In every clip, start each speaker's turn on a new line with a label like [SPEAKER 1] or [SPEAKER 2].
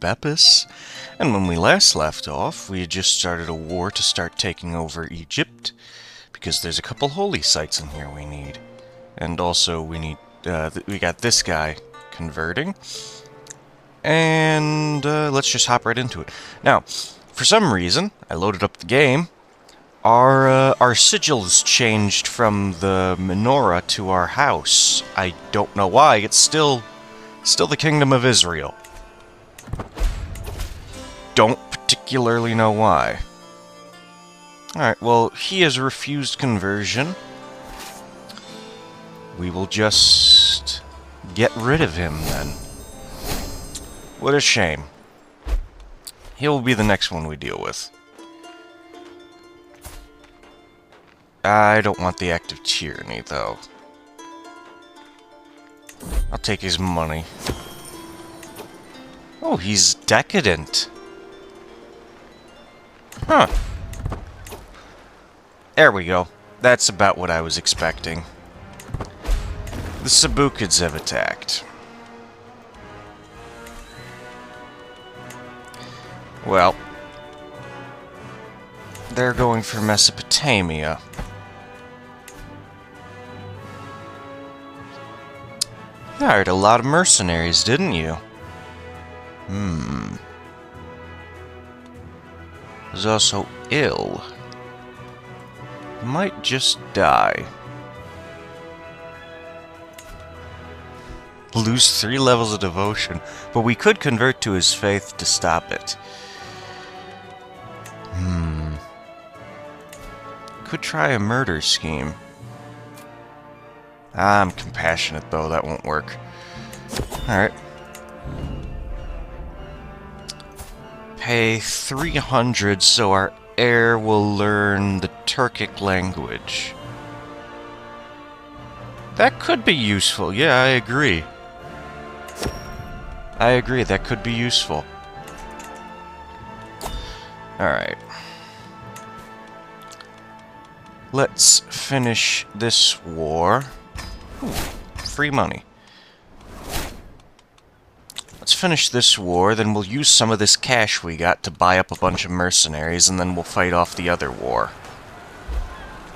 [SPEAKER 1] Bepis, and when we last left off, we had just started a war to start taking over Egypt, because there's a couple holy sites in here we need. And also we need, we got this guy converting, and let's just hop right into it. Now, for some reason, I loaded up the game, our sigils changed from the menorah to our house. I don't know why, it's still the Kingdom of Israel. Don't particularly know why. Alright, well, he has refused conversion. We will just get rid of him, then. What a shame. He'll be the next one we deal with. I don't want the act of tyranny, though. I'll take his money. Oh, he's decadent. Huh. There we go. That's about what I was expecting. The Sabukids have attacked. Well, they're going for Mesopotamia. You hired a lot of mercenaries, didn't you? Was also ill. Might just die. Lose 3 levels of devotion, but we could convert to his faith to stop it. Could try a murder scheme. I'm compassionate, though. That won't work. Alright. Pay 300 so our heir will learn the Turkic language. That could be useful. Yeah, I agree. I agree, that could be useful. Alright. Let's finish this war. Ooh, free money. Let's finish this war, then we'll use some of this cash we got to buy up a bunch of mercenaries, and then we'll fight off the other war.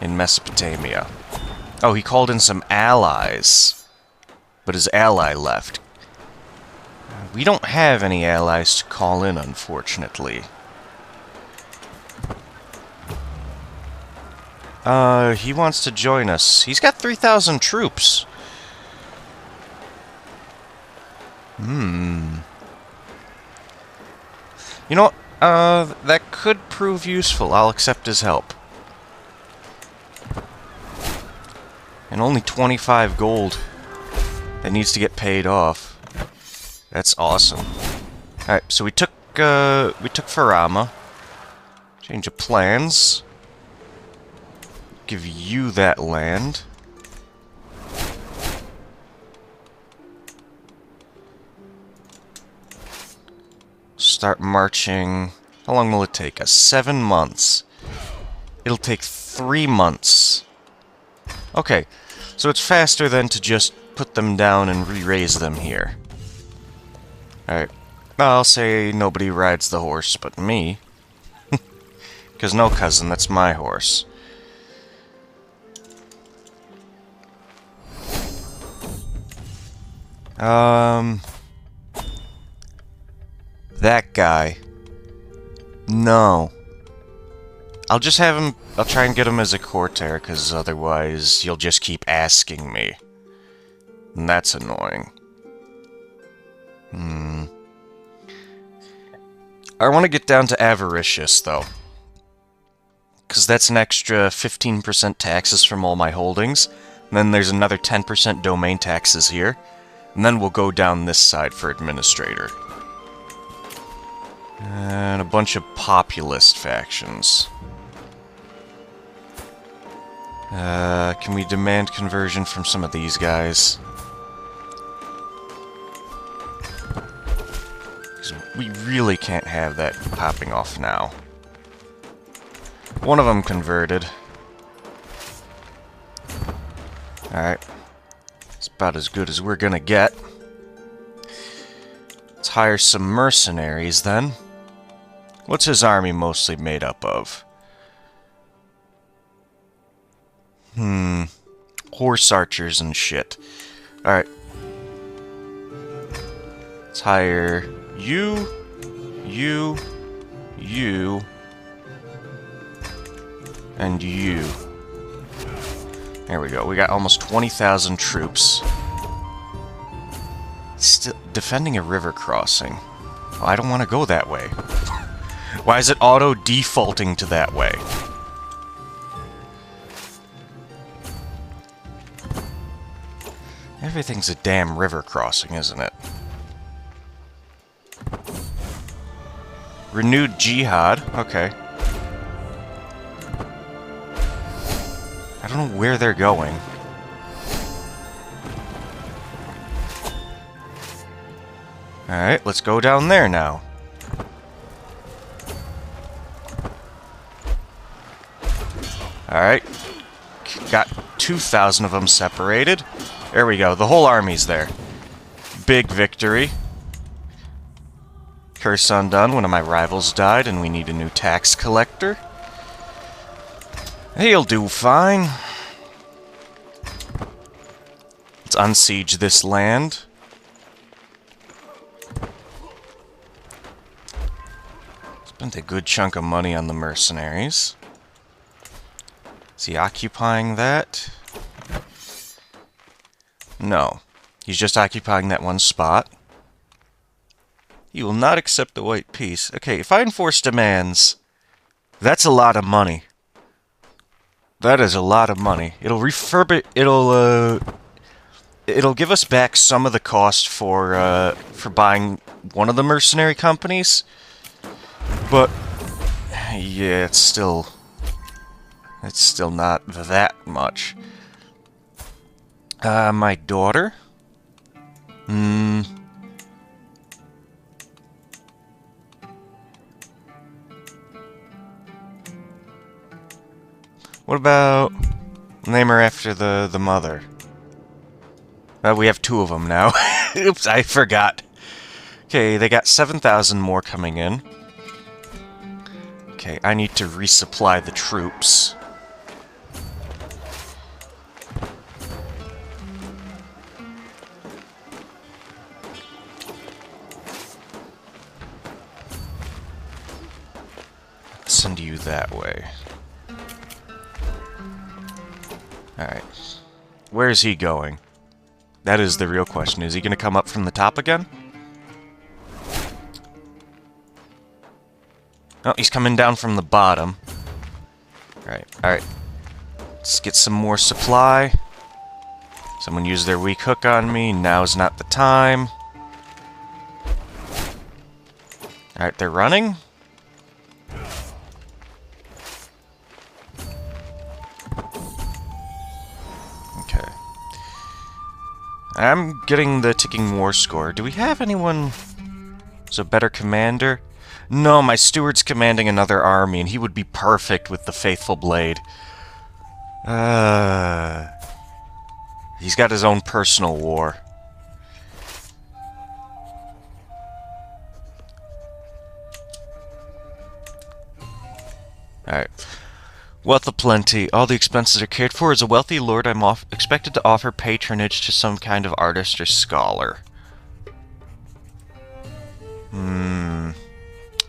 [SPEAKER 1] In Mesopotamia. Oh, he called in some allies. But his ally left. We don't have any allies to call in, unfortunately. He wants to join us. He's got 3,000 troops. You know what? That could prove useful. I'll accept his help. And only 25 gold. That needs to get paid off. That's awesome. Alright, so we took Farama. Change of plans. Give you that land. Start marching. How long will it take us? 7 months. It'll take 3 months. Okay, so it's faster than to just put them down and re-raise them here. Alright. I'll say nobody rides the horse but me. Because no, cousin, that's my horse. That guy. No. I'll just have him... I'll try and get him as a courtier, because otherwise you'll just keep asking me. And that's annoying. I want to get down to avaricious, though. Because that's an extra 15% taxes from all my holdings. And then there's another 10% domain taxes here. And then we'll go down this side for administrator. And a bunch of populist factions. Can we demand conversion from some of these guys? Because we really can't have that popping off now. One of them converted. Alright. It's about as good as we're gonna get. Let's Let's hire some mercenaries, then. What's his army mostly made up of? Horse archers and shit. Alright. Let's hire you, and you. There we go. We got almost 20,000 troops. Still defending a river crossing. Oh, I don't want to go that way. Why is it auto-defaulting to that way? Everything's a damn river crossing, isn't it? Renewed jihad. Okay. I don't know where they're going. Alright, let's go down there now. Alright. Got 2,000 of them separated. There we go. The whole army's there. Big victory. Curse undone. One of my rivals died, and we need a new tax collector. He'll do fine. Let's unsiege this land. Spent a good chunk of money on the mercenaries. Is he occupying that? No. He's just occupying that one spot. He will not accept the white peace. Okay, if I enforce demands, that's a lot of money. That is a lot of money. It'll refurbish. It'll give us back some of the cost for buying one of the mercenary companies. But yeah, it's still not that much. My daughter? What about name her after the mother? We have 2 of them now. Oops, I forgot. Okay, they got 7,000 more coming in. Okay, I need to resupply the troops. Send you that way. Alright. Where is he going? That is the real question. Is he going to come up from the top again? Oh, he's coming down from the bottom. Alright, alright. Let's get some more supply. Someone used their weak hook on me. Now's not the time. Alright, they're running. Okay. I'm getting the ticking war score. Do we have anyone who's a better commander? No, my steward's commanding another army, and he would be perfect with the Faithful Blade. He's got his own personal war. Alright. Wealth aplenty. All the expenses are cared for. As a wealthy lord, I'm expected to offer patronage to some kind of artist or scholar.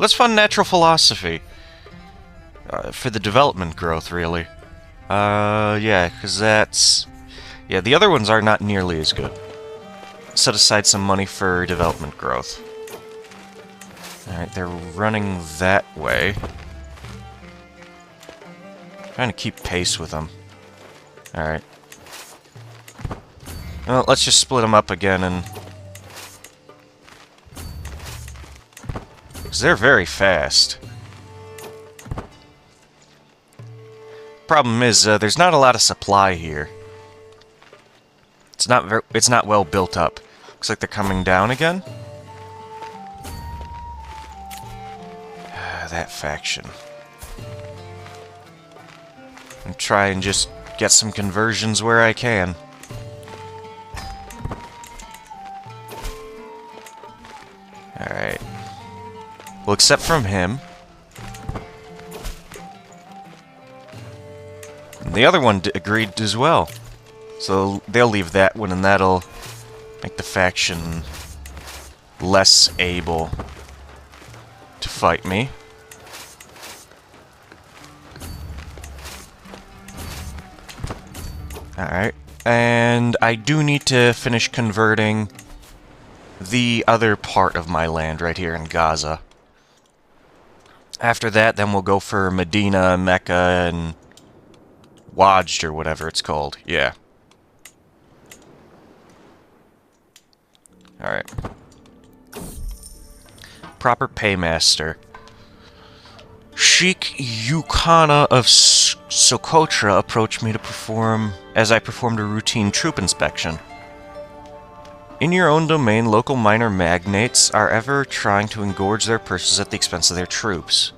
[SPEAKER 1] Let's fund natural philosophy. For the development growth, really. Yeah, because that's... Yeah, the other ones are not nearly as good. Set aside some money for development growth. Alright, they're running that way. Trying to keep pace with them. Alright. Well, let's just split them up again and... because they're very fast. Problem is, there's not a lot of supply here. It's not well built up. Looks like they're coming down again. That faction. And try and just get some conversions where I can. Well, except from him. And the other one agreed as well. So they'll leave that one, and that'll make the faction less able to fight me. Alright. And I do need to finish converting the other part of my land right here in Gaza. After that, then we'll go for Medina, Mecca, and Wajd, or whatever it's called. Yeah. Alright. Proper paymaster. Sheikh Yukana of Socotra approached me to perform as I performed a routine troop inspection. In your own domain, local minor magnates are ever trying to engorge their purses at the expense of their troops.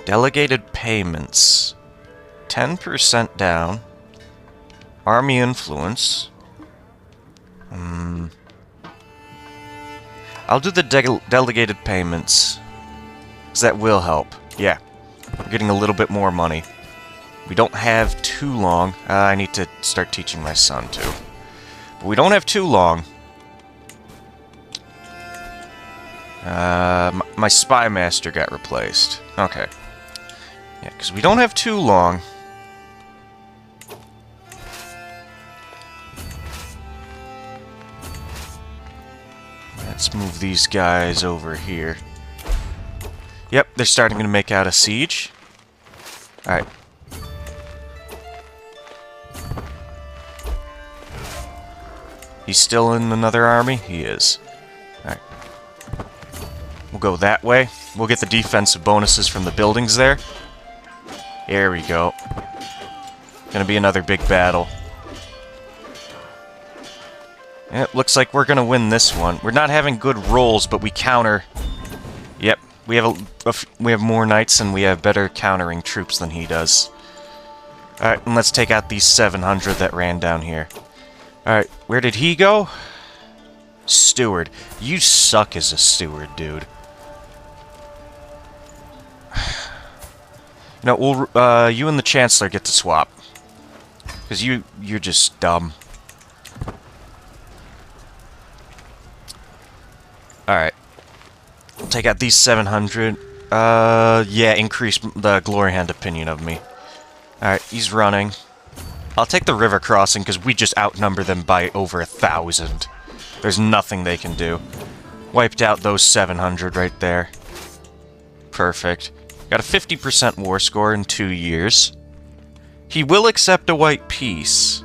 [SPEAKER 1] Delegated payments. 10% down. Army influence. I'll do the delegated payments, because that will help. Yeah, we're getting a little bit more money. We don't have too long. I need to start teaching my son, too. But we don't have too long. My spy master got replaced. Okay. Yeah, because we don't have too long. Let's move these guys over here. Yep, they're starting to make out a siege. Alright. He's still in another army? He is. Alright. We'll go that way. We'll get the defensive bonuses from the buildings there. There we go. Gonna be another big battle. It looks like we're gonna win this one. We're not having good rolls, but we counter. Yep, we have more knights and we have better countering troops than he does. Alright, and let's take out these 700 that ran down here. Alright, where did he go? Steward. You suck as a steward, dude. No, we'll, you and the Chancellor get to swap. Because you're just dumb. Alright. We'll take out these 700. Yeah, increase the Glory Hand opinion of me. Alright, he's running. I'll take the river crossing because we just outnumber them by over 1,000. There's nothing they can do. Wiped out those 700 right there. Perfect. Got a 50% war score in 2 years. He will accept a white peace.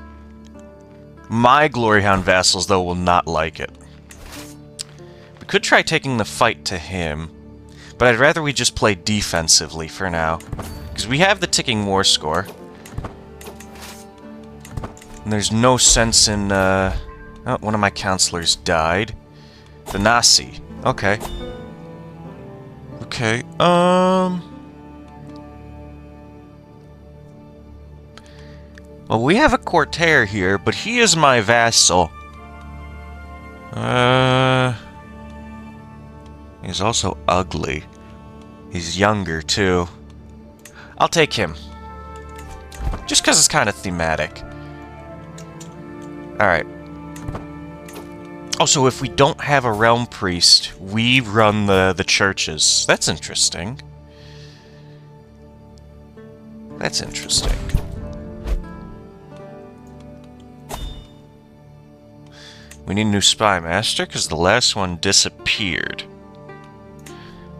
[SPEAKER 1] My Glory Hound vassals, though, will not like it. We could try taking the fight to him, but I'd rather we just play defensively for now. Because we have the ticking war score. And there's no sense in, oh, one of my counselors died. The Nasi. Okay. Okay, well, we have a courtier here, but he is my vassal. He's also ugly. He's younger, too. I'll take him. Just because it's kind of thematic. Alright. Also, if we don't have a realm priest, we run the churches. That's interesting. That's interesting. We need a new spy master, because the last one disappeared.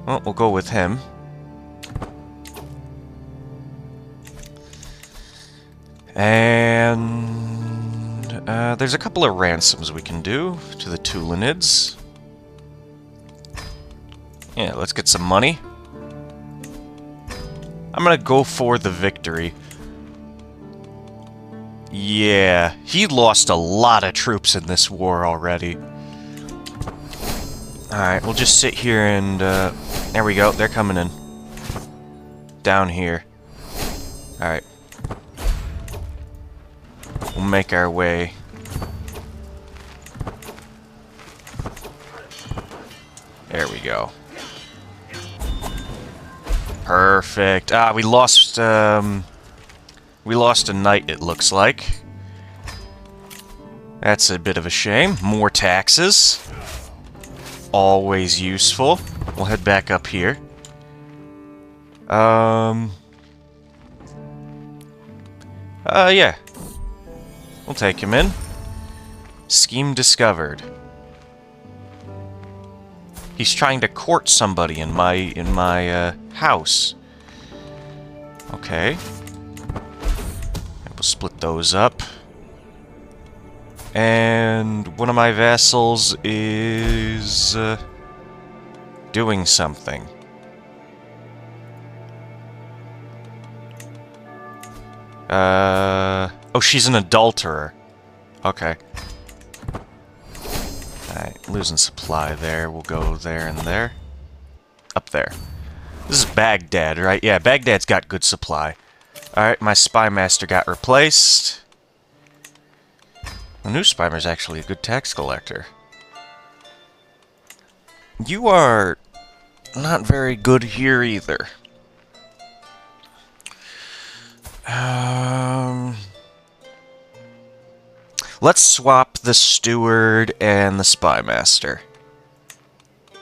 [SPEAKER 1] Well, we'll go with him. And there's a couple of ransoms we can do to the Tulanids. Yeah, let's get some money. I'm gonna go for the victory. Yeah, he lost a lot of troops in this war already. Alright, we'll just sit here and, there we go, they're coming in. Down here. Alright. We'll make our way. There we go. Perfect. Ah, we lost a knight, it looks like. That's a bit of a shame. More taxes. Always useful. We'll head back up here. Yeah. We'll take him in. Scheme discovered. He's trying to court somebody in my house. Okay. We'll split those up. And one of my vassals is doing something. Oh, she's an adulterer. Okay. Alright, losing supply there. We'll go there and there. Up there. This is Baghdad, right? Yeah, Baghdad's got good supply. Alright, my spy master got replaced. The new spymer's actually a good tax collector. You are not very good here either. Let's swap the steward and the spy master.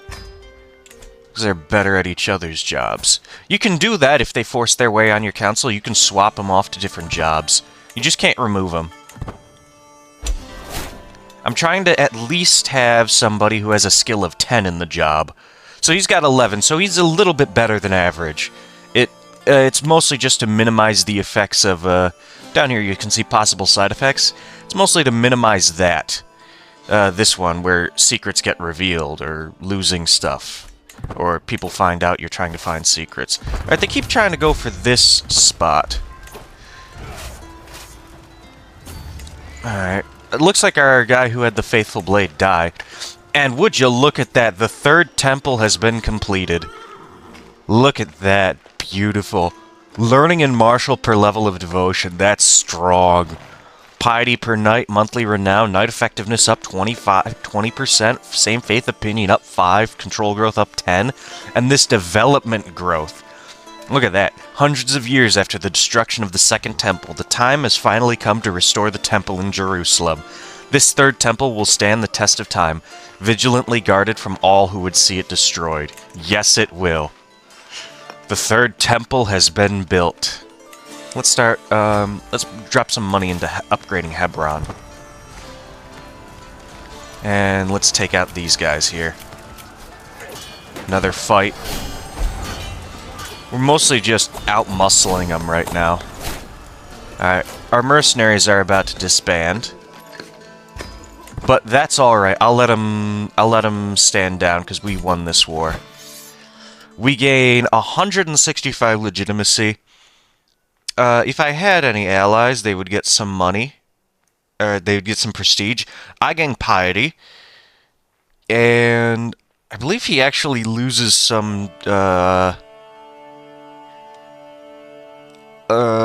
[SPEAKER 1] Because they're better at each other's jobs. You can do that if they force their way on your council. You can swap them off to different jobs. You just can't remove them. I'm trying to at least have somebody who has a skill of 10 in the job. So he's got 11, so he's a little bit better than average. It's mostly just to minimize the effects of, down here you can see possible side effects. It's mostly to minimize that. This one, where secrets get revealed, or losing stuff. Or people find out you're trying to find secrets. Alright, they keep trying to go for this spot. Alright. It looks like our guy who had the Faithful Blade died. And would you look at that, the third temple has been completed. Look at that. Beautiful. Learning and martial per level of devotion. That's strong. Piety per knight, monthly renown, knight effectiveness up 20%, same faith opinion up 5, control growth up 10, and this development growth. Look at that. Hundreds of years after the destruction of the Second Temple, the time has finally come to restore the temple in Jerusalem. This third temple will stand the test of time, vigilantly guarded from all who would see it destroyed. Yes, it will. The third temple has been built. Let's start, let's drop some money into upgrading Hebron. And let's take out these guys here. Another fight. We're mostly just out-muscling them right now. Alright, our mercenaries are about to disband. But that's alright, I'll let them stand down, because we won this war. We gain 165 legitimacy. If I had any allies, they would get some money. They would get some prestige. I gain piety. And I believe he actually loses some, I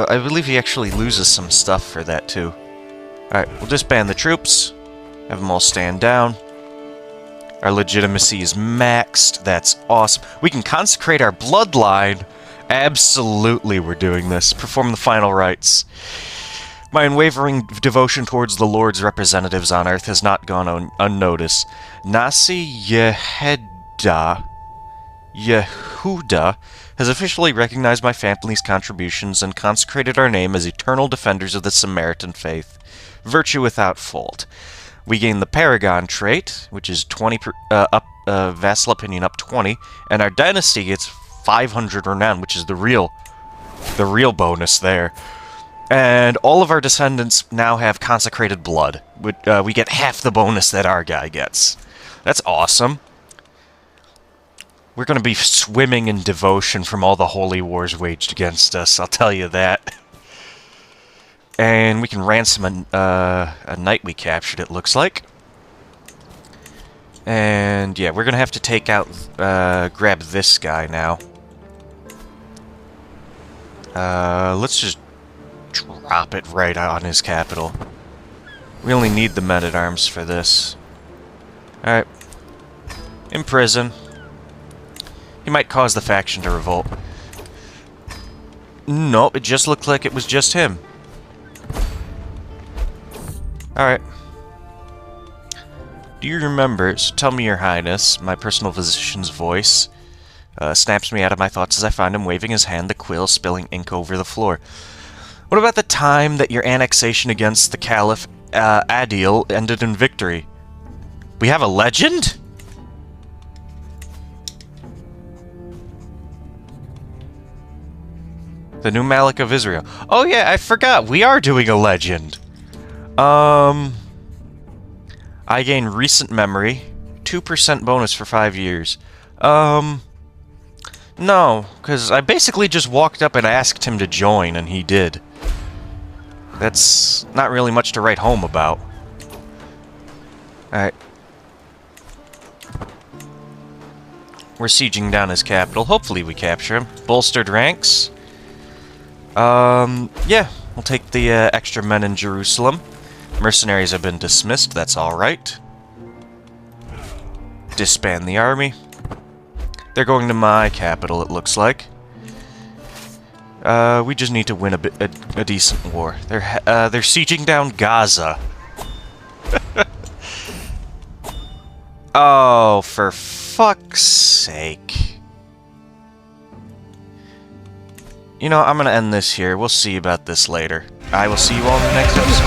[SPEAKER 1] believe he actually loses some stuff for that, too. Alright, we'll disband the troops. Have them all stand down. Our legitimacy is maxed. That's awesome. We can consecrate our bloodline. Absolutely, we're doing this. Perform the final rites. My unwavering devotion towards the Lord's representatives on Earth has not gone unnoticed. Nasi Yehuda has officially recognized my family's contributions and consecrated our name as eternal defenders of the Samaritan faith. Virtue without fault. We gain the Paragon trait, which is 20 vassal opinion up 20, and our dynasty gets 500 renown, which is the real bonus there. And all of our descendants now have consecrated blood. We get half the bonus that our guy gets. That's awesome. We're going to be swimming in devotion from all the holy wars waged against us, I'll tell you that. And we can ransom a knight we captured, it looks like. And yeah, we're going to have to take out, grab this guy now. Let's just drop it right on his capital. We only need the men-at-arms for this. Alright. In prison. He might cause the faction to revolt. Nope, it just looked like it was just him. Alright. Do you remember, so tell me, Your Highness, my personal physician's voice snaps me out of my thoughts as I find him waving his hand, the quill spilling ink over the floor. What about the time that your annexation against the Caliph Adil ended in victory? We have a legend? The new Malik of Israel. Oh yeah, I forgot. We are doing a legend. I gain recent memory. 2% bonus for 5 years. No, because I basically just walked up and asked him to join, and he did. That's not really much to write home about. Alright. We're sieging down his capital. Hopefully we capture him. Bolstered ranks. Yeah. We'll take the extra men in Jerusalem. Mercenaries have been dismissed. That's alright. Disband the army. They're going to my capital, it looks like. We just need to win a decent war. They're sieging down Gaza. Oh, for fuck's sake. You know, I'm gonna end this here. We'll see about this later. I will see you all in the next episode.